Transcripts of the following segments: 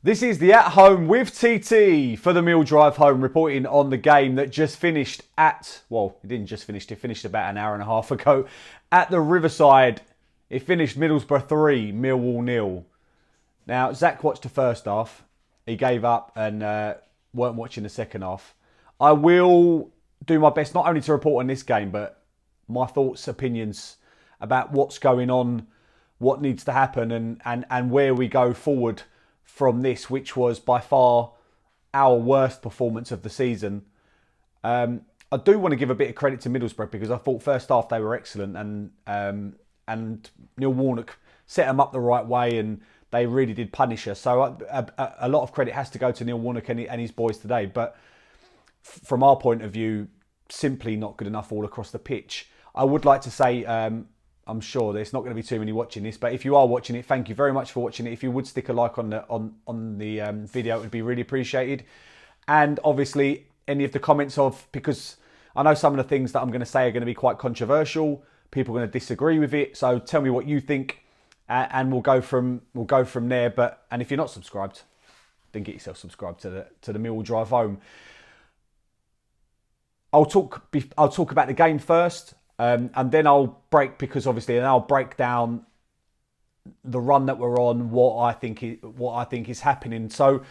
This is the At Home with TT for the Mill Drive Home, reporting on the game that just finished it didn't just finish, it finished about an hour and a half ago at the Riverside. It finished Middlesbrough 3, Millwall 0. Now, Zach watched the first half. He gave up and weren't watching the second half. I will do my best not only to report on this game, but my thoughts, opinions about what's going on, what needs to happen and where we go forward from this, which was by far our worst performance of the season. I do want to give a bit of credit to Middlesbrough because I thought first half they were excellent and Neil Warnock set them up the right way and they really did punish us. So a lot of credit has to go to Neil Warnock and his boys today. But from our point of view, simply not good enough all across the pitch. I would like to say, I'm sure there's not going to be too many watching this, but if you are watching it, thank you very much for watching it. If you would stick a like on the video, it would be really appreciated. And obviously, any of the comments because I know some of the things that I'm going to say are going to be quite controversial. People are going to disagree with it. So tell me what you think, and we'll go from there. And if you're not subscribed, then get yourself subscribed to the Mill Drive Home. I'll talk about the game first. And then I'll break down the run that we're on, what I think is happening. So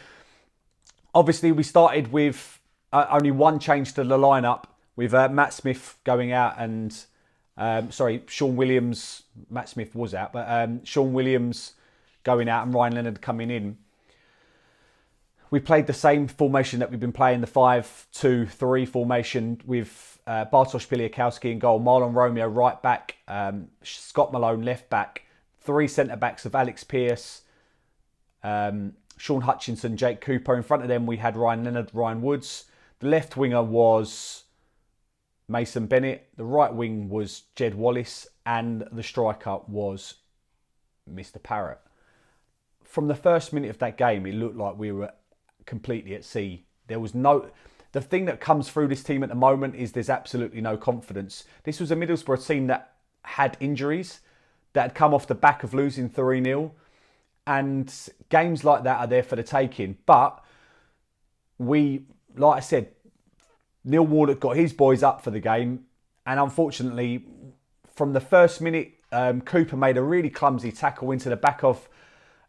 obviously we started with only one change to the lineup, with Matt Smith going out and Sean Williams. Matt Smith was out, but Sean Williams going out and Ryan Leonard coming in. We played the same formation that we've been playing, the 5-2-3 formation, with Bartosz Piliakowski in goal, Marlon Romeo right back, Scott Malone left back, three centre-backs of Alex Pearce, Sean Hutchinson, Jake Cooper. In front of them we had Ryan Leonard, Ryan Woods. The left winger was Mason Bennett, the right wing was Jed Wallace, and the striker was Mr. Parrott. From the first minute of that game, it looked like we were completely at sea. The thing that comes through this team at the moment is there's absolutely no confidence. This was a Middlesbrough team that had injuries, that had come off the back of losing 3-0. And games like that are there for the taking. But like I said, Neil Warnock got his boys up for the game. And unfortunately, from the first minute, Cooper made a really clumsy tackle into the back of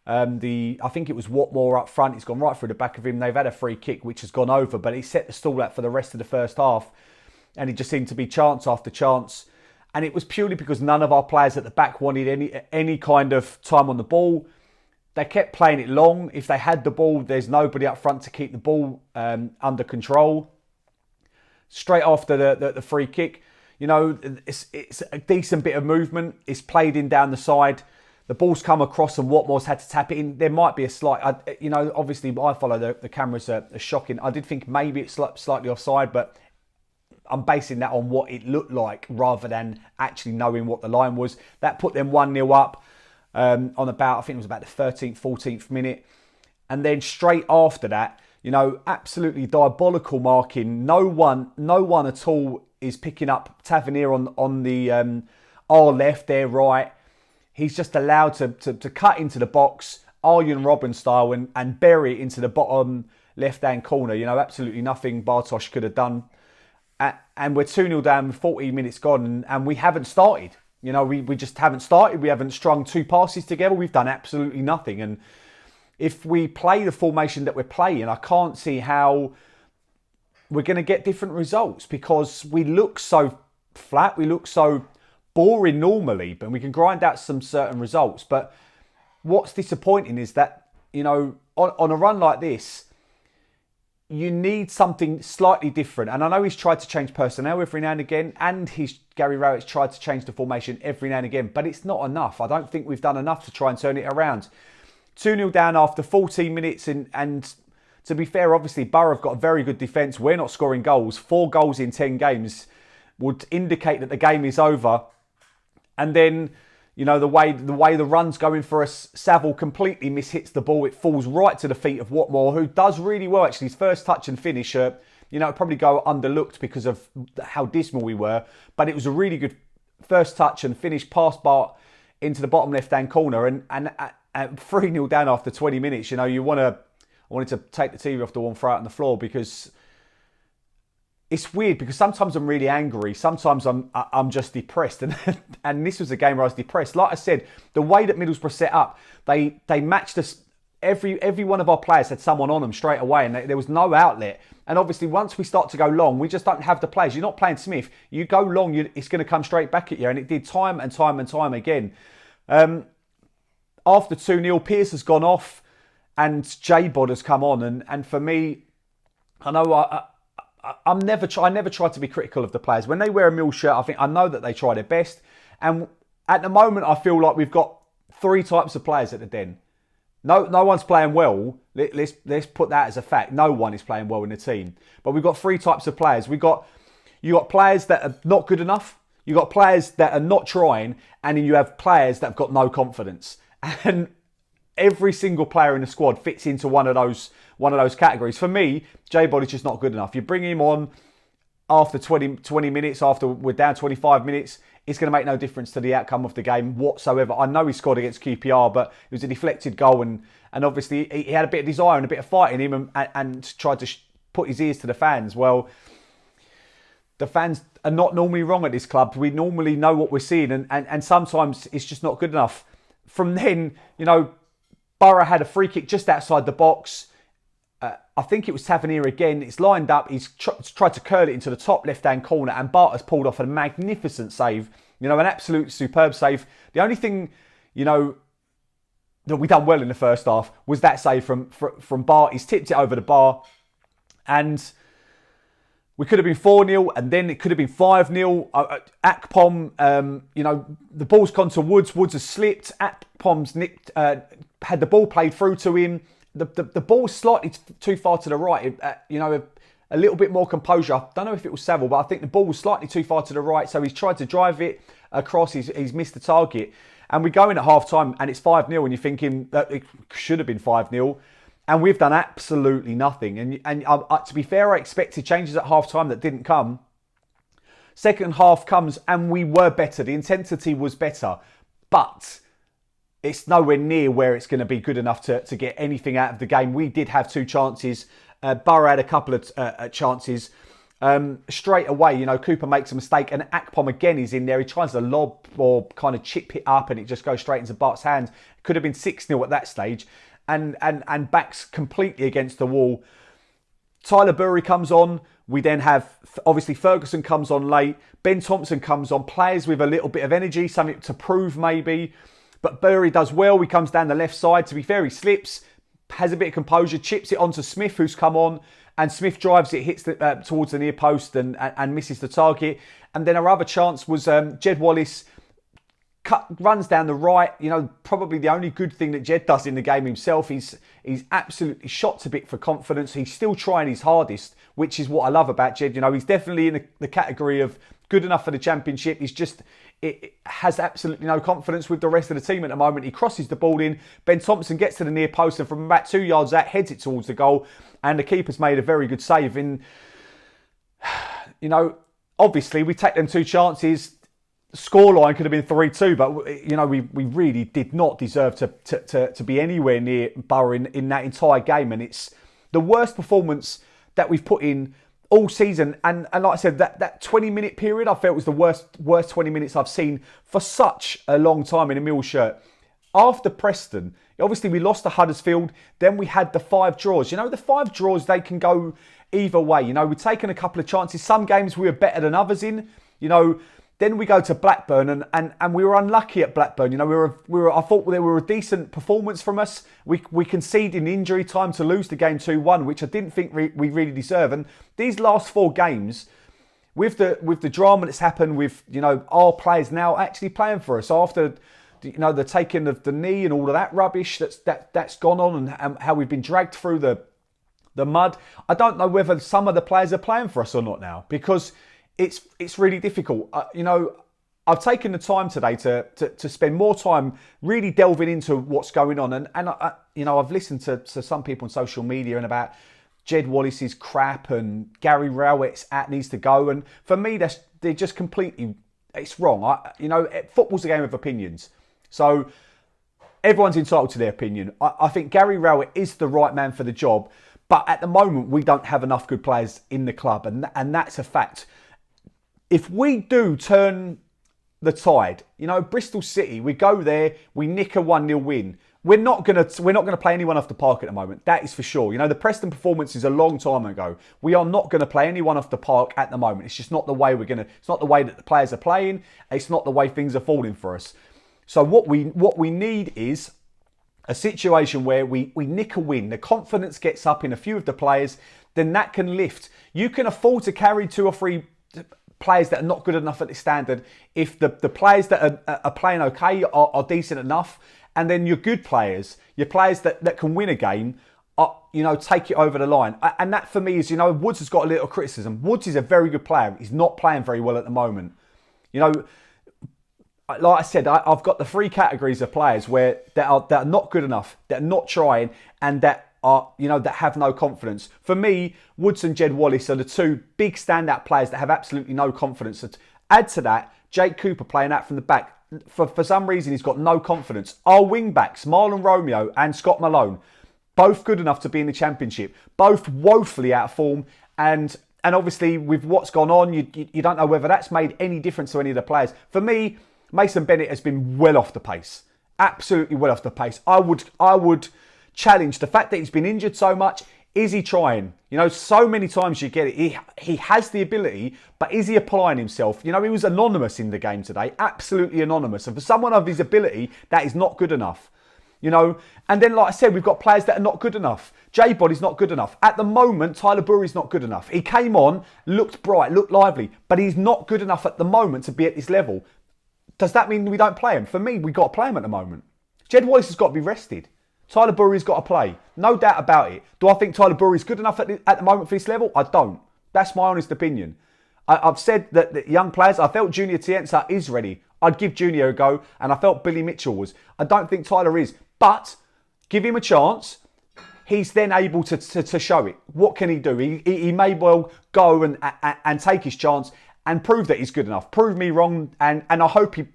I think it was Watmore up front. It's gone right through the back of him. They've had a free kick which has gone over, but he set the stall out for the rest of the first half, and it just seemed to be chance after chance. And it was purely because none of our players at the back wanted any kind of time on the ball. They kept playing it long. If they had the ball, there's nobody up front to keep the ball under control. Straight after the free kick, it's a decent bit of movement. It's played in down the side. The ball's come across and Watmore's had to tap it in. There might be a slight, obviously I follow the cameras are shocking. I did think maybe it's slightly offside, but I'm basing that on what it looked like rather than actually knowing what the line was. That put them 1-0 up on I think it was about the 13th, 14th minute. And then straight after that, absolutely diabolical marking. No one at all is picking up Tavernier on the our left, their right. He's just allowed to cut into the box, Arjen Robben style, and bury it into the bottom left-hand corner. Absolutely nothing Bartosz could have done. And we're 2-0 down with 40 minutes gone, and we haven't started. We just haven't started. We haven't strung two passes together. We've done absolutely nothing. And if we play the formation that we're playing, I can't see how we're going to get different results, because we look so flat. We look so boring normally, but we can grind out some certain results. But what's disappointing is that, on a run like this, you need something slightly different. And I know he's tried to change personnel every now and again, and Gary Rowett's tried to change the formation every now and again, but it's not enough. I don't think we've done enough to try and turn it around. 2-0 down after 14 minutes, and to be fair, obviously, Borough have got a very good defence. We're not scoring goals. 4 goals in 10 games would indicate that the game is over. And then, the way the run's going for us, Saville completely mishits the ball. It falls right to the feet of Watmore, who does really well, actually. His first touch and finish, it'd probably go underlooked because of how dismal we were. But it was a really good first touch and finish past Bart into the bottom left-hand corner. And 3-0 down after 20 minutes, you want to I wanted to take the TV off the wall and throw it on the floor, because it's weird, because sometimes I'm really angry, sometimes I'm just depressed, and this was a game where I was depressed. Like I said, the way that Middlesbrough set up, they matched us. Every one of our players had someone on them straight away, and there was no outlet. And obviously, once we start to go long, we just don't have the players. You're not playing Smith. You go long, it's going to come straight back at you, and it did time and time and time again. After 2-0, Pierce has gone off, and J-Bod has come on, and for me, I know I never try to be critical of the players. When they wear a Mill shirt, I know that they try their best. And at the moment, I feel like we've got 3 types of players at the Den. No one's playing well. Let's put that as a fact. No one is playing well in the team. But we've got 3 types of players. You got players that are not good enough. You got players that are not trying, and then you have players that have got no confidence. And every single player in the squad fits into one of those categories. For me, J-Bod is just not good enough. You bring him on after 20 minutes, after we're down 25 minutes, it's going to make no difference to the outcome of the game whatsoever. I know he scored against QPR, but it was a deflected goal, and obviously he had a bit of desire and a bit of fight in him, and tried to put his ears to the fans. Well, the fans are not normally wrong at this club. We normally know what we're seeing, and sometimes it's just not good enough. From then, Borough had a free kick just outside the box. I think it was Tavernier again. It's lined up. He's tried to curl it into the top left-hand corner, and Bart has pulled off a magnificent save. An absolute superb save. The only thing, that we done well in the first half was that save from Bart. He's tipped it over the bar, and we could have been 4-0, and then it could have been 5-0. Akpom, the ball's gone to Woods. Woods has slipped. Akpom's nicked, had the ball played through to him. The ball's slightly too far to the right. A little bit more composure. I don't know if it was Saville, but I think the ball was slightly too far to the right. So he's tried to drive it across. He's missed the target. And we go in at half-time, and it's 5-0, and you're thinking that it should have been 5-0. And we've done absolutely nothing. And to be fair, I expected changes at half-time that didn't come. Second half comes, and we were better. The intensity was better. But it's nowhere near where it's going to be good enough to get anything out of the game. We did have 2 chances. Borough had a couple of chances. Straight away, Cooper makes a mistake, and Akpom again is in there. He tries to lob or kind of chip it up, and it just goes straight into Bart's hands. Could have been 6-0 at that stage. And backs completely against the wall. Tyler Burry comes on. We then have, obviously, Ferguson comes on late. Ben Thompson comes on. Players with a little bit of energy, something to prove maybe. But Burry does well. He comes down the left side. To be fair, he slips, has a bit of composure, chips it onto Smith, who's come on. And Smith drives it, hits towards the near post and misses the target. And then our other chance was Jed Wallace runs down the right. Probably the only good thing that Jed does in the game himself. He's absolutely shot to bit for confidence. He's still trying his hardest, which is what I love about Jed. He's definitely in the category of good enough for the Championship. He's just it has absolutely no confidence with the rest of the team at the moment. He crosses the ball in. Ben Thompson gets to the near post, and from about 2 yards out, heads it towards the goal. And the keeper's made a very good save. Obviously, we take them 2 chances. Scoreline could have been 3-2, but we really did not deserve to be anywhere near Borough in that entire game, and it's the worst performance that we've put in all season. And like I said, that 20-minute period, I felt was the worst 20 minutes I've seen for such a long time in a Mill shirt. After Preston, obviously we lost to Huddersfield, then we had the 5 draws. The 5 draws, they can go either way. We've taken a couple of chances. Some games we were better than others in. Then we go to Blackburn, and we were unlucky at Blackburn. I thought there were a decent performance from us. We conceded in injury time to lose the game 2-1, which I didn't think we really deserve. And these last 4 games, with the drama that's happened with our players now actually playing for us after the taking of the knee and all of that rubbish that's gone on, and how we've been dragged through the mud. I don't know whether some of the players are playing for us or not now, because it's really difficult. I've taken the time today to spend more time really delving into what's going on, and I've listened to some people on social media and about Jed Wallace's crap and Gary Rowett's needs to go, and for me they're just completely, it's wrong. Football's a game of opinions, so everyone's entitled to their opinion. I think Gary Rowett is the right man for the job, but at the moment we don't have enough good players in the club, and that's a fact. If we do turn the tide, Bristol City, we go there, we nick a 1-0 win. We're not gonna play anyone off the park at the moment. That is for sure. The Preston performance is a long time ago. We are not gonna play anyone off the park at the moment. It's just not the way it's not the way that the players are playing. It's not the way things are falling for us. So what we need is a situation where we nick a win. The confidence gets up in a few of the players, then that can lift. You can afford to carry 2 or 3 players that are not good enough at this standard if the players that are playing okay are decent enough. And then your good players, your players that can win a game, take it over the line. And that for me is, Woods has got a little criticism. Woods is a very good player. He's not playing very well at the moment. Like I said, I've got the 3 categories of players that are not good enough, that are not trying, and that are, that have no confidence. For me, Woods and Jed Wallace are the 2 big standout players that have absolutely no confidence. Add to that, Jake Cooper playing out from the back. For some reason, he's got no confidence. Our wing-backs, Marlon Romeo and Scott Malone, both good enough to be in the Championship, both woefully out of form. And obviously, with what's gone on, you don't know whether that's made any difference to any of the players. For me, Mason Bennett has been well off the pace. Absolutely well off the pace. I would challenge the fact that he's been injured so much. Is he trying? So many times you get it. He has the ability, but is he applying himself? He was anonymous in the game today. Absolutely anonymous. And for someone of his ability, that is not good enough. And then, like I said, we've got players that are not good enough. J-Body's not good enough. At the moment, Tyler Burry's not good enough. He came on, looked bright, looked lively, but he's not good enough at the moment to be at this level. Does that mean we don't play him? For me, we've got to play him at the moment. Jed Wallace has got to be rested. Tyler Burry's got to play. No doubt about it. Do I think Tyler Burry's good enough at the moment for this level? I don't. That's my honest opinion. I've said that the young players, I felt Junior Tienza is ready. I'd give Junior a go, and I felt Billy Mitchell was. I don't think Tyler is. But give him a chance. He's then able to show it. What can he do? He may well go and take his chance and prove that he's good enough. Prove me wrong, and I hope he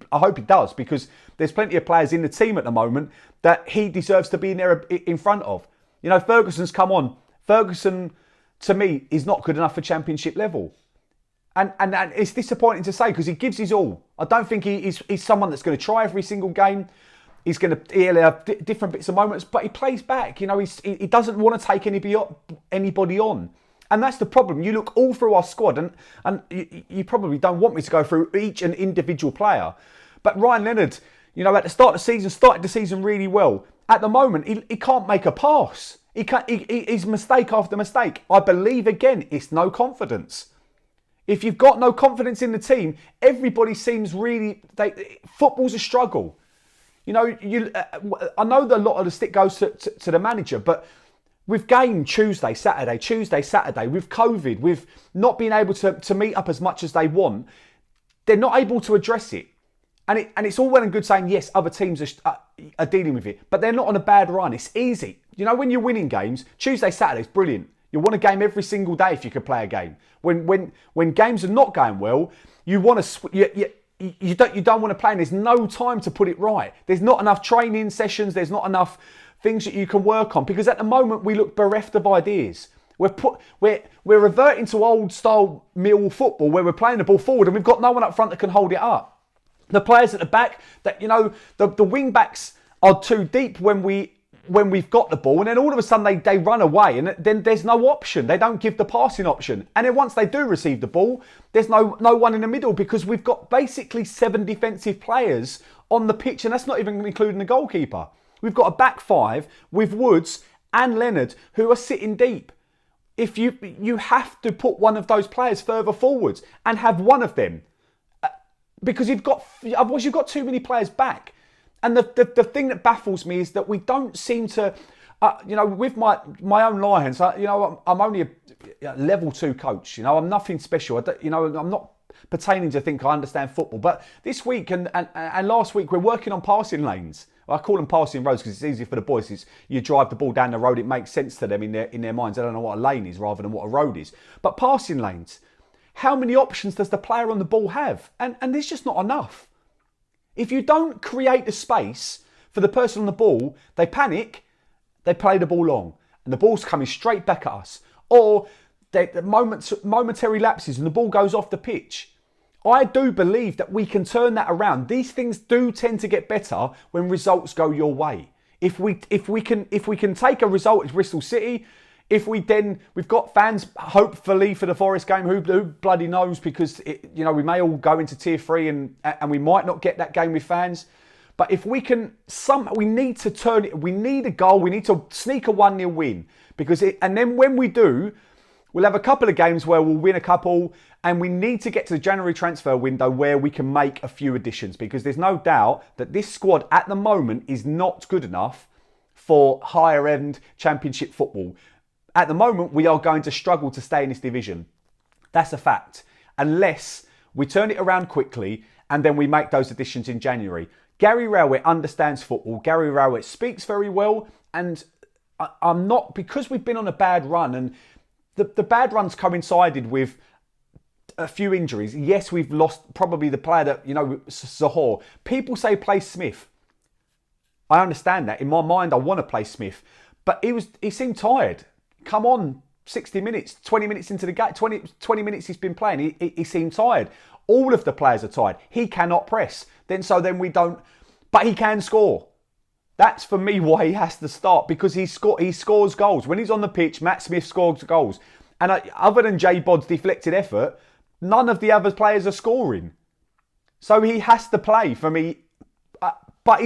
does, because there's plenty of players in the team at the moment that he deserves to be in there in front of. Ferguson's come on. Ferguson, to me, is not good enough for Championship level. And it's disappointing to say, because he gives his all. I don't think he's someone that's going to try every single game. He'll have different bits of moments, but he plays back. He doesn't want to take anybody on. And that's the problem. You look all through our squad, and you probably don't want me to go through each and individual player. But Ryan Leonard, at the start of the season, started the season really well. At the moment, he can't make a pass. He's mistake after mistake. I believe, again, it's no confidence. If you've got no confidence in the team, everybody seems football's a struggle. I know that a lot of the stick goes to the manager, but with game Tuesday, Saturday, with COVID, with not being able to meet up as much as they want, they're not able to address it. And it's all well and good saying, yes, other teams are dealing with it, but they're not on a bad run. It's easy. When you're winning games, Tuesday, Saturday's brilliant. You want a game every single day if you could play a game. When games are not going well, you want to you don't want to play, and there's no time to put it right. There's not enough training sessions. There's not enough things that you can work on, because at the moment we look bereft of ideas. We're reverting to old style Millwall football, where we're playing the ball forward and we've got no one up front that can hold it up. The players at the back, the wing backs are too deep when we've got the ball, and then all of a sudden they run away, and then there's no option. They don't give the passing option. And then once they do receive the ball, there's no one in the middle, because we've got basically 7 defensive players on the pitch, and that's not even including the goalkeeper. We've got a back 5 with Woods and Leonard who are sitting deep. If you have to put one of those players further forwards and have one of them, because otherwise you've got too many players back. And the thing that baffles me is that we don't seem to, with my own Lions, I'm only a level 2 coach. I'm nothing special. I'm not pertaining to think I understand football. But this week and last week, we're working on passing lanes. I call them passing roads because it's easy for the boys. You drive the ball down the road, it makes sense to them in their minds. They don't know what a lane is rather than what a road is. But passing lanes, how many options does the player on the ball have? And there's just not enough. If you don't create the space for the person on the ball, they panic, they play the ball long, and the ball's coming straight back at us. Or the momentary lapses and the ball goes off the pitch. I do believe that we can turn that around. These things do tend to get better when results go your way. If we can take a result at Bristol City, we've got fans hopefully for the Forest game who bloody knows, because we may all go into tier 3 and we might not get that game with fans. But if we can, we need to turn it. We need a goal. We need to sneak a 1-0 win, and then when we do, we'll have a couple of games where we'll win a couple, and we need to get to the January transfer window where we can make a few additions, because there's no doubt that this squad at the moment is not good enough for higher end Championship football. At the moment, we are going to struggle to stay in this division. That's a fact. Unless we turn it around quickly and then we make those additions in January. Gary Rowett understands football. Gary Rowett speaks very well, and I'm not, because we've been on a bad run, and the bad run's coincided with a few injuries. Yes, we've lost probably the player that, Zahor. People say play Smith. I understand that. In my mind, I want to play Smith. But he seemed tired. Come on, 60 minutes, 20 minutes into the game, 20 minutes he's been playing, he seemed tired. All of the players are tired. He cannot press. Then we don't, but he can score. That's for me why he has to start, because he scores goals. When he's on the pitch, Matt Smith scores goals. And other than Jay Bod's deflected effort, none of the other players are scoring. So he has to play for me. But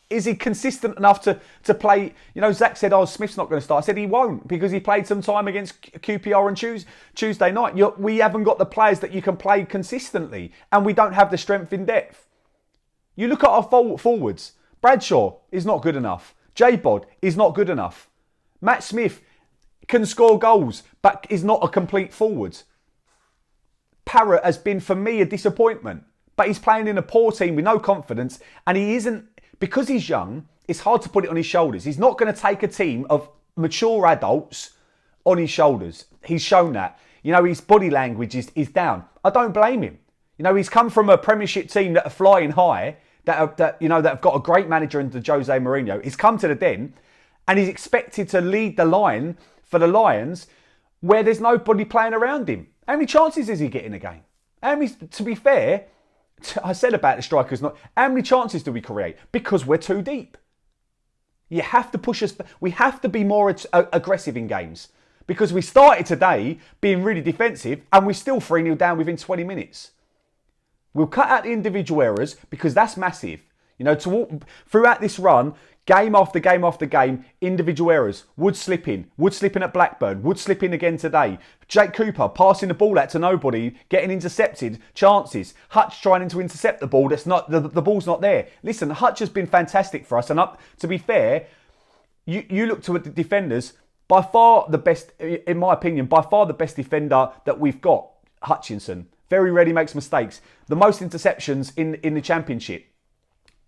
is he consistent enough to play? Zach said, Smith's not going to start. I said he won't, because he played some time against QPR on Tuesday night. We haven't got the players that you can play consistently, and we don't have the strength in depth. You look at our forwards. Bradshaw is not good enough. J-Bod is not good enough. Matt Smith can score goals, but is not a complete forward. Parrott has been, for me, a disappointment. But he's playing in a poor team with no confidence, and he isn't, because he's young, it's hard to put it on his shoulders. He's not going to take a team of mature adults on his shoulders. He's shown that. His body language is down. I don't blame him. He's come from a Premiership team that are flying high, that have got a great manager in Jose Mourinho. He's come to the Den, and he's expected to lead the line for the Lions, where there's nobody playing around him. How many chances is he getting a game? To be fair, I said about the strikers, how many chances do we create? Because we're too deep. You have to push us. We have to be more aggressive in games, because we started today being really defensive and we're still 3-0 down within 20 minutes. We'll cut out the individual errors, because that's massive. Throughout this run, game after game after game, individual errors. Wood slipping at Blackburn, Wood slipping again today. Jake Cooper passing the ball out to nobody, getting intercepted, chances. Hutch trying to intercept the ball, the ball's not there. Listen, Hutch has been fantastic for us, and to be fair, you look to the defenders, by far the best, in my opinion, by far the best defender that we've got, Hutchinson. Very rarely makes mistakes. The most interceptions in the Championship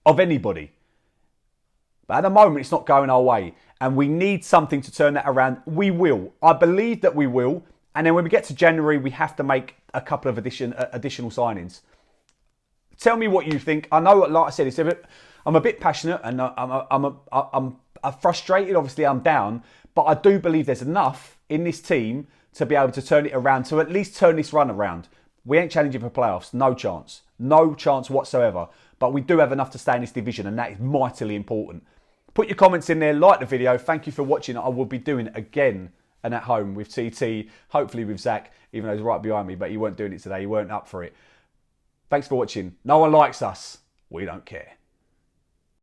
of anybody. But at the moment, it's not going our way. And we need something to turn that around. We will. I believe that we will. And then when we get to January, we have to make a couple of additional signings. Tell me what you think. I know, like I said, I'm a bit passionate, and I'm frustrated. Obviously, I'm down. But I do believe there's enough in this team to be able to turn it around, to at least turn this run around. We ain't challenging for playoffs. No chance. No chance whatsoever. But we do have enough to stay in this division, and that is mightily important. Put your comments in there. Like the video. Thank you for watching. I will be doing it again and at home with TT. Hopefully with Zach, even though he's right behind me. But he weren't doing it today. He weren't up for it. Thanks for watching. No one likes us. We don't care.